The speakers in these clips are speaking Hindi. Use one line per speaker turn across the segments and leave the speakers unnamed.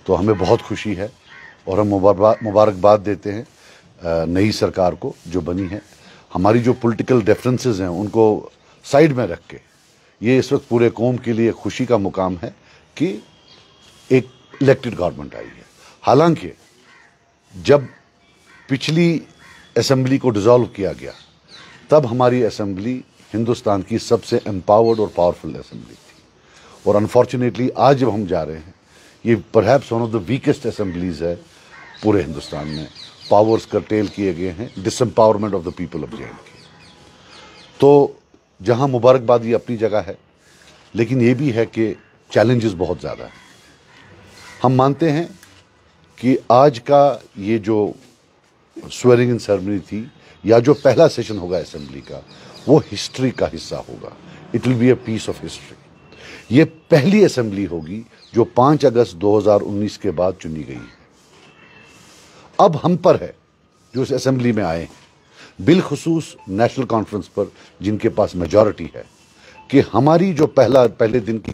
तो हमें बहुत खुशी है और हम मुबारकबाद देते हैं नई सरकार को जो बनी है। हमारी जो पॉलिटिकल डिफरेंसेस हैं उनको साइड में रख के ये इस वक्त पूरे कौम के लिए खुशी का मुकाम है कि एक इलेक्टेड गवर्नमेंट आई है। हालांकि जब पिछली असेंबली को डिसॉल्व किया गया तब हमारी असेंबली हिंदुस्तान की सबसे एम्पावर्ड और पावरफुल असेंबली थी, और अनफॉर्चुनेटली आज जब हम जा रहे हैं ये perhaps one of the weakest assemblies है पूरे हिंदुस्तान में। पावर्स कर्टेल किए गए हैं, disempowerment of the people of J&K। तो जहां मुबारकबादी अपनी जगह है, लेकिन ये भी है कि चैलेंजेस बहुत ज़्यादा हैं। हम मानते हैं कि आज का ये जो स्वेरिंग इन सेरेमनी थी या जो पहला सेशन होगा असेंबली का, वो हिस्ट्री का हिस्सा होगा। It will be a piece of history. ये पहली असेंबली होगी जो 5 अगस्त 2019 के बाद चुनी गई है। अब हम पर है जो इस असेंबली में आए हैं, बिलखुसूस नेशनल कॉन्फ्रेंस पर जिनके पास मेजॉरिटी है, कि हमारी जो पहले दिन की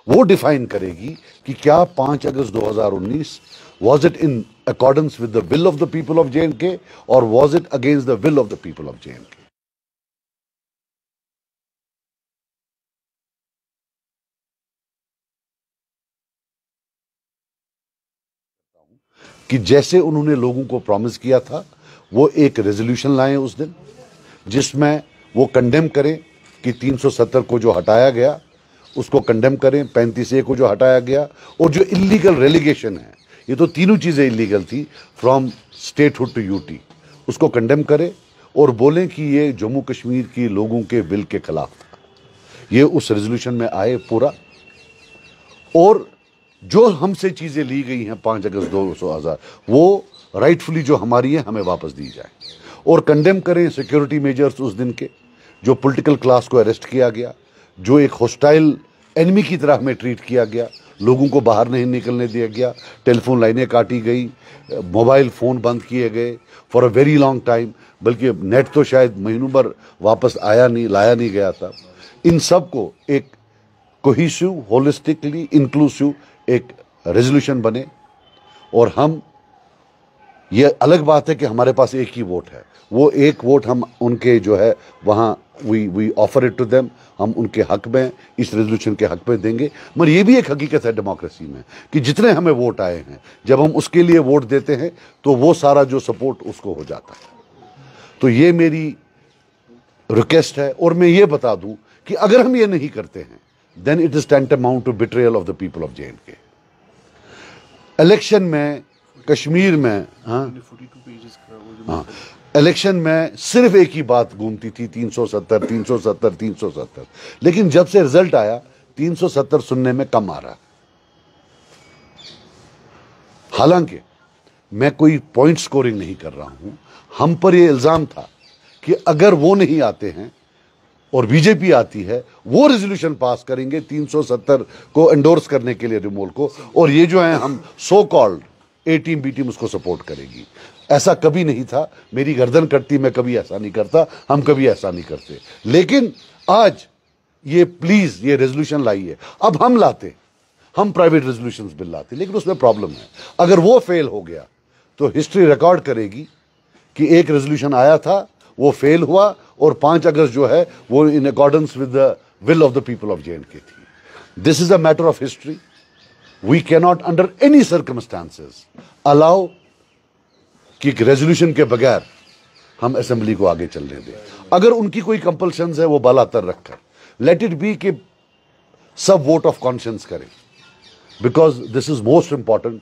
वो डिफाइन करेगी कि क्या 5 अगस्त 2019 was it in accordance with the will of the people of J&K or was it against the will of the people of J&K? कि जैसे उन्होंने लोगों को प्रॉमिस किया था, वो एक रेजोल्यूशन लाएं उस दिन जिसमें वो कंडेम करें कि 370 को जो हटाया गया उसको कंडेम करें, 35A को जो हटाया गया, और जो इलीगल रेलिगेशन है, ये तो तीनों चीजें इलीगल थी फ्रॉम स्टेटहुड टू यूटी, उसको कंडेम करें और बोलें कि ये जम्मू कश्मीर की लोगों के विल के खिलाफ था। ये उस रेजोल्यूशन में आए पूरा, और जो हमसे चीजें ली गई हैं 5 अगस्त 2000 वो राइटफुली जो हमारी है हमें वापस दी जाए, और कंडेम करें सिक्योरिटी मेजर्स उस दिन के, जो पॉलिटिकल क्लास को अरेस्ट किया गया, जो एक हॉस्टाइल एनिमी की तरह हमें ट्रीट किया गया, लोगों को बाहर नहीं निकलने दिया गया, टेलीफोन लाइनें काटी गई, मोबाइल फ़ोन बंद किए गए for a very long time, बल्कि नेट तो शायद महीनों भर वापस लाया नहीं गया था। इन सब को एक कोहेसिव, होलिस्टिकली इंक्लूसिव एक रेजोल्यूशन बने, और हम, ये अलग बात है कि हमारे पास एक ही वोट है, वो एक वोट हम उनके जो है वहाँ we offer it to them, हम उनके हक में इस रेजोल्यूशन के हक में देंगे। मगर ये भी एक हकीकत है डेमोक्रेसी में कि जितने हमें वोट आए हैं, जब हम उसके लिए वोट देते हैं तो वो सारा जो सपोर्ट उसको हो जाता है। तो ये मेरी रिक्वेस्ट है, और मैं ये बता दूं कि अगर हम ये नहीं करते हैं then it is tantamount to betrayal of the people of J&K। Election में कश्मीर में इलेक्शन में सिर्फ एक ही बात घूमती थी, 370, लेकिन जब से रिजल्ट आया 370 सुनने में कम आ रहा। हालांकि मैं कोई पॉइंट स्कोरिंग नहीं कर रहा हूं, हम पर यह इल्जाम था कि अगर वो नहीं आते हैं और बीजेपी आती है, वो रेजोल्यूशन पास करेंगे 370 को एंडोर्स करने के लिए रिमूवल को, और ये जो है हम so called A team B team उसको सपोर्ट करेगी। ऐसा कभी नहीं था, मेरी गर्दन कटती, मैं कभी ऐसा नहीं करता, हम कभी ऐसा नहीं करते। लेकिन आज ये प्लीज ये रेजोल्यूशन लाइए, अब हम लाते, हम प्राइवेट रेजोल्यूशन बिल लाते, लेकिन उसमें प्रॉब्लम है, अगर वो फेल हो गया तो हिस्ट्री रिकॉर्ड करेगी कि एक रेजोल्यूशन आया था, वो फेल हुआ, और 5 अगस्त जो है वो in accordance with the will of the people of J&K थी। This is a matter of history. We cannot under any circumstances allow कि एक रेजोल्यूशन के बगैर हम असेंबली को आगे चलने दें। अगर उनकी कोई कंपल्शंस है वो बालातर रखकर, लेट इट बी कि सब वोट ऑफ कॉन्शियंस करें, because this is most important,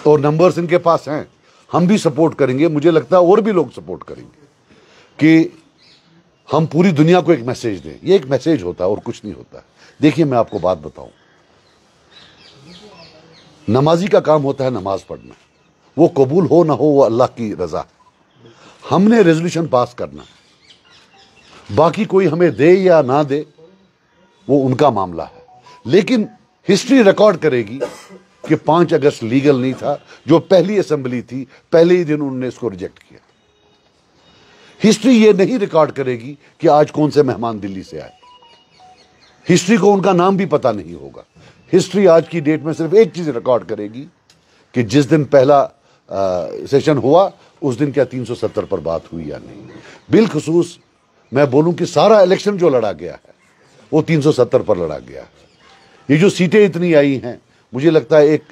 और नंबर्स इनके पास हैं, हम भी सपोर्ट करेंगे, मुझे लगता है और भी लोग सपोर्ट करेंगे कि हम पूरी दुनिया को एक मैसेज दें। ये एक मैसेज होता है और कुछ नहीं होता है। देखिए मैं आपको बात बताऊं, नमाजी का काम होता है नमाज पढ़ना, वो कबूल हो ना हो वो अल्लाह की रजा। हमने रेजोल्यूशन पास करना, बाकी कोई हमें दे या ना दे वो उनका मामला है, लेकिन हिस्ट्री रिकॉर्ड करेगी कि 5 अगस्त लीगल नहीं था। जो पहली असेंबली थी, पहले ही दिन उन्होंने इसको रिजेक्ट किया। हिस्ट्री ये नहीं रिकॉर्ड करेगी कि आज कौन से मेहमान दिल्ली से आए, हिस्ट्री को उनका नाम भी पता नहीं होगा। हिस्ट्री आज की डेट में सिर्फ एक चीज रिकॉर्ड करेगी कि जिस दिन पहला सेशन हुआ उस दिन क्या 370 पर बात हुई या नहीं। बिलखुसूस मैं बोलूं कि सारा इलेक्शन जो लड़ा गया है वो 370 पर लड़ा गया है। ये जो सीटें इतनी आई हैं, मुझे लगता है एक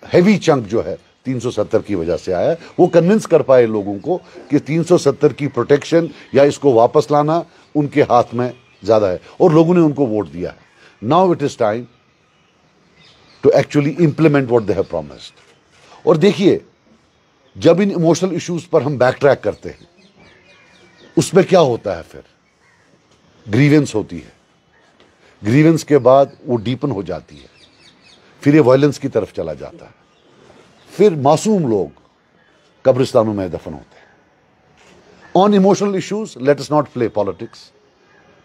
हैवी चंक जो है 370 की वजह से आया है। वो कन्विंस कर पाए लोगों को कि 370 की प्रोटेक्शन या इसको वापस लाना उनके हाथ में ज्यादा है और लोगों ने उनको वोट दिया है। Now it is time to actually implement what they have promised. और देखिए, जब इन इमोशनल इश्यूज पर हम बैक ट्रैक करते हैं उसमें क्या होता है, फिर ग्रीवेंस होती है, ग्रीवेंस के बाद वो डीपन हो जाती है, फिर ये वायलेंस की तरफ चला जाता है, फिर मासूम लोग कब्रिस्तानों में दफन होते हैं। On emotional issues let us not play politics,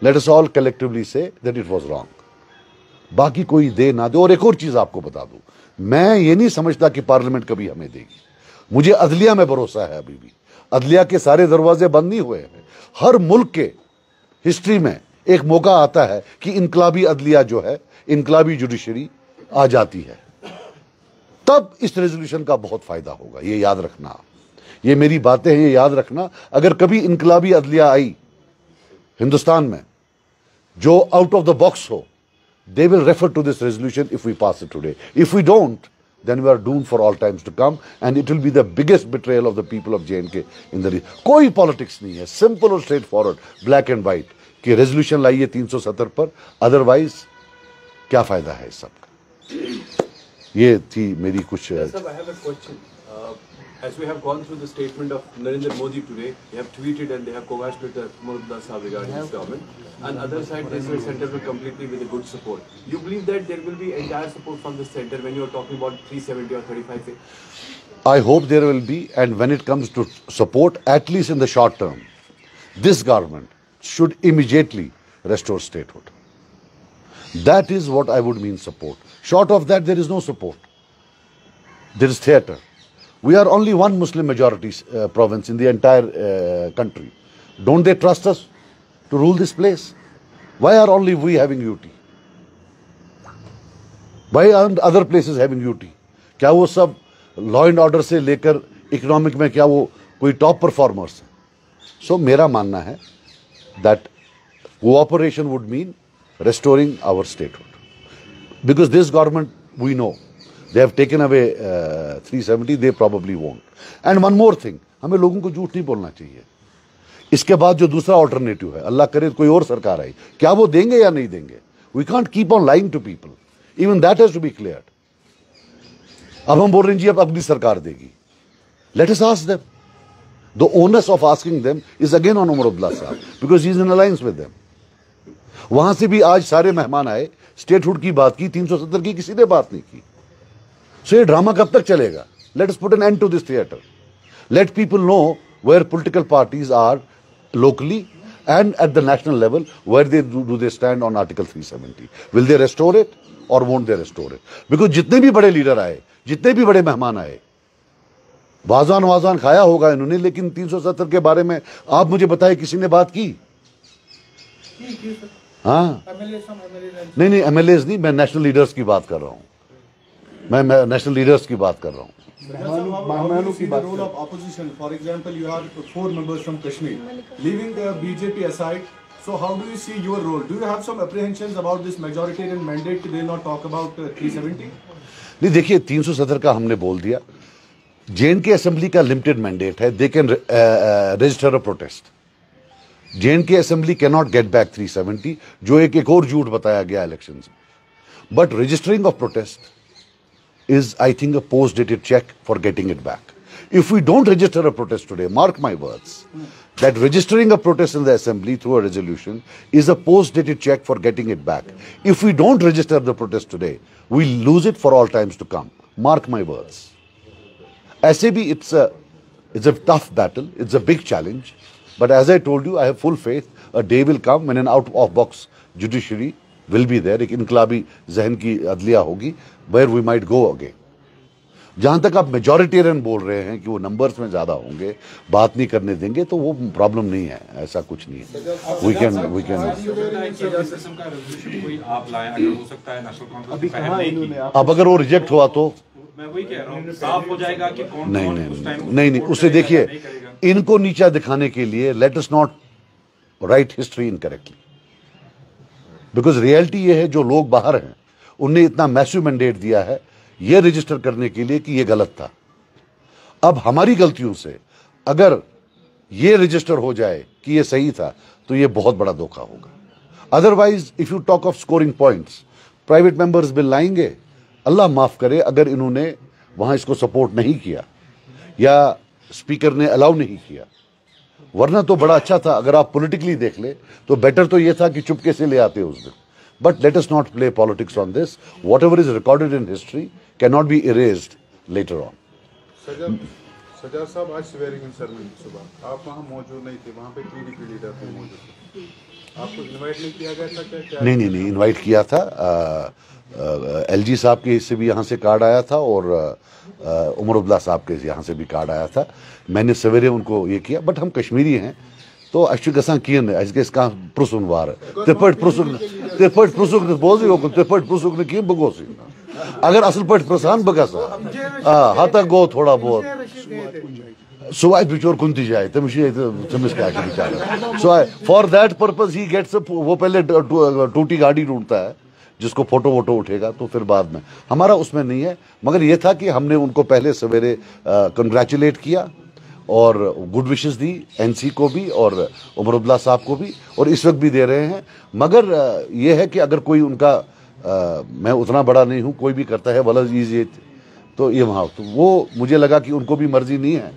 let us all collectively say that it was wrong. बाकी कोई दे ना दे। और एक और चीज आपको बता दूं, मैं ये नहीं समझता कि पार्लियामेंट कभी हमें देगी। मुझे अदलिया में भरोसा है, अभी भी अदलिया के सारे दरवाजे बंद नहीं हुए हैं। हर मुल्क के हिस्ट्री में एक मौका आता है कि इनकलाबी अदलिया जो है, इनकलाबी जुडिशरी आ जाती है, तब इस रेजोल्यूशन का बहुत फायदा होगा। ये याद रखना, ये मेरी बातें हैं, ये याद रखना। अगर कभी इनकलाबी अदलिया आई हिंदुस्तान में जो आउट ऑफ द बॉक्स हो, they will refer to this resolution if we pass it today. If we don't, then we are doomed for all times to come, and it will be the biggest betrayal of the people of J&K in the region. कोई पॉलिटिक्स नहीं है, सिंपल और straight forward, black and white कि रेजोल्यूशन लाइए 370 पर, अदरवाइज क्या फायदा है इस सब का। ये थी मेरी कुछ।
As we have gone through the statement of Narendra Modi today, they have tweeted and they have congratulated Umar Sahab regarding his government. And other side, they say center will completely with a good support. You believe that there will be entire support from the center when you are talking about 370 or 35?
I hope there will be, and when it comes to support, at least in the short term, this government should immediately restore statehood. That is what I would mean support. Short of that, there is no support. There is theatre. We are only one Muslim majority province in the entire country. Don't they trust us to rule this place? Why are only we having UT? Why aren't other places having UT? क्या वो सब लॉ एंड ऑर्डर से लेकर इकोनॉमिक में क्या वो कोई टॉप परफॉर्मर्स हैं? सो मेरा मानना है that cooperation would mean restoring our statehood. Because this government, we know, they have taken away 370, they probably won't. And one more thing, हमें लोगों को झूठ नहीं बोलना चाहिए। इसके बाद जो दूसरा ऑल्टरनेटिव है, अल्लाह करे कोई और सरकार आई, क्या वो देंगे या नहीं देंगे? We can't keep on lying to people. Even that has to be cleared. अब हम बोल रहे हैं जी अब अगली सरकार देगी। Let us ask them. The onus of asking them is again on Umar Abdullah Sahab because he is in alliance with them. वहां से भी आज सारे मेहमान आए, स्टेटहुड की बात की, 370 की किसी ने बात नहीं की। So ये ड्रामा कब तक चलेगा? Let us put an end to this theatre. Let people know where political parties are locally and at the national level, where do they stand on Article 370? Will they restore it or won't they restore it? Because जितने भी बड़े लीडर आए, जितने भी बड़े मेहमान आए, वाजान खाया होगा इन्होंने, लेकिन 370 के बारे में आप मुझे बताए किसी ने बात की? हाँ, नहीं एमएलएज नहीं, मैं नेशनल लीडर्स की बात कर रहा हूँ। मैं नेशनल लीडर्स की बात कर रहा हूँ।
Mahmanu ki baat role of opposition, for example, you have 4 members from Kashmir, leaving the BJP aside. So how do you see your role? Do you have some apprehensions about this majoritarian mandate? They not talk about 370?
नहीं, देखिए 370 का हमने बोल दिया। J&K असेंबली का लिमिटेड मैंडेट है, they can register a protest. J&K assembly can not get back 370, जो एक और झूठ बताया गया इलेक्शंस में। But registering of protest is, I think, a post-dated check for getting it back. If we don't register a protest today, mark my words, that registering a protest in the assembly through a resolution is a post-dated check for getting it back. If we don't register the protest today, we'll lose it for all times to come. Mark my words. ऐसे भी it's a tough battle, it's a big challenge, but as I told you, I have full faith a day will come when an out-of-box judiciary will be there, एक इनकलाबी जहन की अदलिया होगी, where we might go again. जहां तक आप मेजॉरिटेरियन बोल रहे हैं कि वो नंबर्स में ज्यादा होंगे, बात नहीं करने देंगे, तो वो प्रॉब्लम नहीं है, ऐसा कुछ नहीं है। वी कैन अब अगर वो रिजेक्ट हुआ तो
मैं वही कह रहा हूं, साफ हो जाएगा कि कौन
नहीं, उसे देखिए, इनको नीचा दिखाने के लिए let us not right history incorrectly, because reality ये है, जो लोग बाहर हैं उनने इतना मैसिव मैंडेट दिया है ये रजिस्टर करने के लिए कि ये गलत था। अब हमारी गलतियों से अगर ये रजिस्टर हो जाए कि ये सही था, तो ये बहुत बड़ा धोखा होगा। Otherwise if you talk of scoring points, private members bill लाएंगे, अल्लाह माफ करे अगर इन्होंने वहां इसको सपोर्ट नहीं किया या स्पीकर ने अलाउ नहीं किया, वरना तो बड़ा अच्छा था। अगर आप पॉलिटिकली देख ले तो बेटर तो ये था कि चुपके से ले आते उस दिन। But let us not play politics on this. Whatever is recorded in history can not be erased later on.
Sajjad साहब, आज स्वेयरिंग इन सेरेमनी सुबह आप वहाँ मौजूद नहीं थे, वहाँ पे पीडीपी लीडर थे मौजूद थे, आपको इनवाइट नहीं किया गया था क्या?
नहीं, इनवाइट किया था। एलजी साहब के से भी यहाँ से कार्ड आया था और उमर अब्दुल्ला साहब के यहाँ से भी कार्ड आया था। मैंने सवेरे उनको ये किया, बट हम कश्मीरी हैं तो अच्छी गसा किन इसका प्रुसुनवार तिरपट प्रुसुक बोल तिरपट प्रुसुक ने किन बगोसी अगर असल पट प्रसान बगसा हता गो थोड़ा बहुत सुबह बिचोर कुंती जाए तमिश क्या बेचारा। सो फॉर दैट पर्पज ही गेट्स वो पहले टूटी गाड़ी ढूंढता है जिसको फोटो वोटो उठेगा, तो फिर बाद में हमारा उसमें नहीं है। मगर ये था कि हमने उनको पहले सवेरे कंग्रेचुलेट किया और गुड विशेस दी, एनसी को भी और उमर अब्दुल्ला साहब को भी, और इस वक्त भी दे रहे हैं। मगर ये है कि अगर कोई उनका मैं उतना बड़ा नहीं हूँ, कोई भी करता है वला ये तो ये वहाँ तो वो मुझे लगा कि उनको भी मर्जी नहीं है,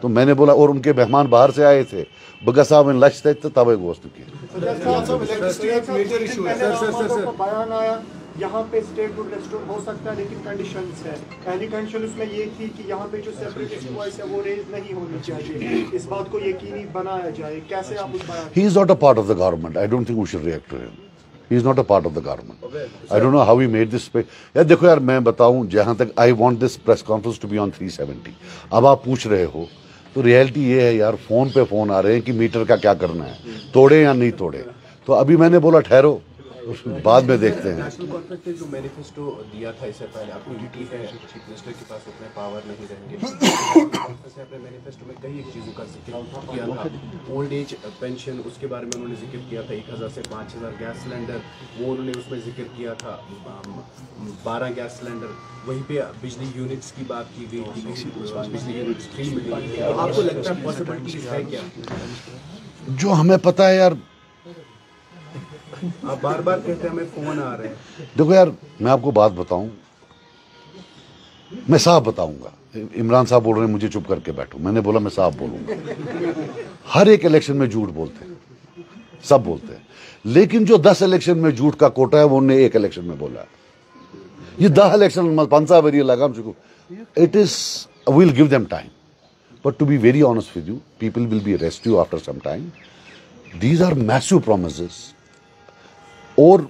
तो मैंने बोला। और उनके मेहमान बाहर से आए थे, बगा साहब इन लक्ष्य थे तब गोश्त की
बयान आया यहाँ पे स्टेट वुड रेस्टोर हो सकता है, लेकिन कंडीशंस है। पहली कंडीशन उसमें ये थी कि यहाँ पे जो सेपरेटिस्ट वॉइस है वो रेज नहीं होनी चाहिए, इस बात को यकीनी बनाया जाए। कैसे आप उस बयान?
He is not a part of the government. I don't think we should react to him. He is not a part of the government. I don't know how he made this. यार देखो यार, मैं बताऊं, जहां तक I want this press conference to be on 370. अब आप पूछ रहे हो तो रियलिटी ये है यार, फोन पे फोन आ रहे हैं कि मीटर का क्या करना है, तोड़े या नहीं तोड़े। तो अभी मैंने बोला ठहरो, बाद में देखते हैं।
नेशनल कॉन्फ्रेंस ने जो मैनिफेस्टो दिया था इससे पहले, अपोजिटी है, चीफ मिनिस्टर के पास उतने पावर नहीं रहेंगे। कॉन्फ्रेंस ने अपने मैनिफेस्टो में कई एक चीज़ों का जिक्र किया था। ओल्ड एज पेंशन, उसके बारे में उन्होंने जिक्र किया था। 1000 से 5000 गैस सिलेंडर, वो उन्होंने उसमें जिक्र किया था। 12 गैस सिलेंडर, वहीं पे बिजली यूनिट्स की बात की गई थी, बिजली यूनिट्स 3 मिलियन। आपको लगता है पॉसिबिलिटीज है क्या?
जो हमें पता है यार,
आप बार बार कहते हैं हमें फोन आ रहे हैं।
देखो यार, मैं आपको बात बताऊं, मैं साफ बताऊंगा। इमरान साहब बोल रहे हैं मुझे चुप करके बैठो, मैंने बोला मैं साफ बोलूंगा। हर एक इलेक्शन में झूठ बोलते हैं, सब बोलते हैं, लेकिन जो 10 इलेक्शन में झूठ का कोटा है वो उन्होंने एक इलेक्शन में बोला। ये 10 इलेक्शन 5 वरी लगाम चुको। It is will give them time, but to be very honest with you, people will be rest you after some time. These are massive promises. और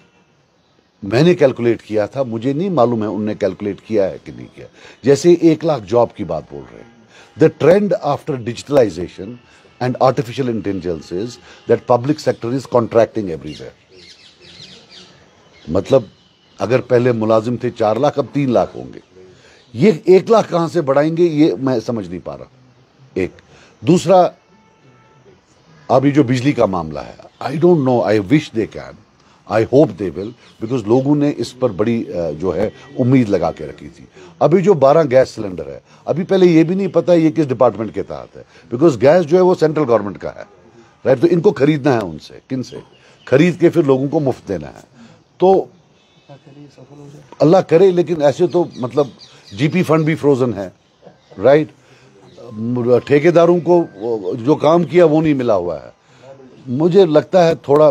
मैंने कैलकुलेट किया था, मुझे नहीं मालूम है उनने कैलकुलेट किया है कि नहीं किया। जैसे 1 लाख जॉब की बात बोल रहे हैं, the trend after digitalization and artificial intelligence is that public sector is contracting everywhere. मतलब अगर पहले मुलाजिम थे 4 लाख, अब 3 लाख होंगे। ये 1 लाख कहां से बढ़ाएंगे, ये मैं समझ नहीं पा रहा। एक दूसरा, अभी जो बिजली का मामला है, I don't know, I wish they can, I hope they will, because लोगों ने इस पर बड़ी जो है उम्मीद लगा के रखी थी। अभी जो 12 गैस सिलेंडर है, अभी पहले ये भी नहीं पता ये किस डिपार्टमेंट के तहत है, बिकॉज गैस जो है वो सेंट्रल गवर्नमेंट का है, राइट। तो इनको खरीदना है उनसे, किन से खरीद के फिर लोगों को मुफ्त देना है। तो अल्लाह करे, लेकिन ऐसे तो मतलब जीपी फंड भी फ्रोजन है, राइट। ठेकेदारों को जो काम किया वो नहीं मिला हुआ है। मुझे लगता है थोड़ा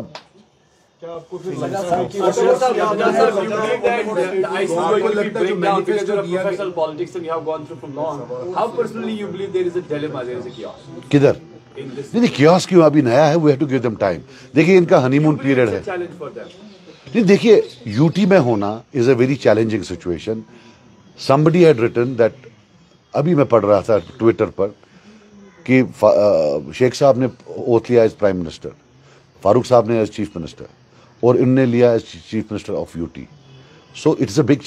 किधर नहीं, कियोस्क क्यों अभी नया है, we have to give them time. देखिए इनका हनीमून पीरियड है। नहीं देखिए, यूटी में होना is a very challenging situation. Somebody had written that अभी मैं पढ़ रहा था ट्विटर पर कि शेख साहब ने ओथ लिया एज प्राइम मिनिस्टर, फारूक साहब ने एज चीफ मिनिस्टर, और इनने लिया as chief minister of UT. So it's a big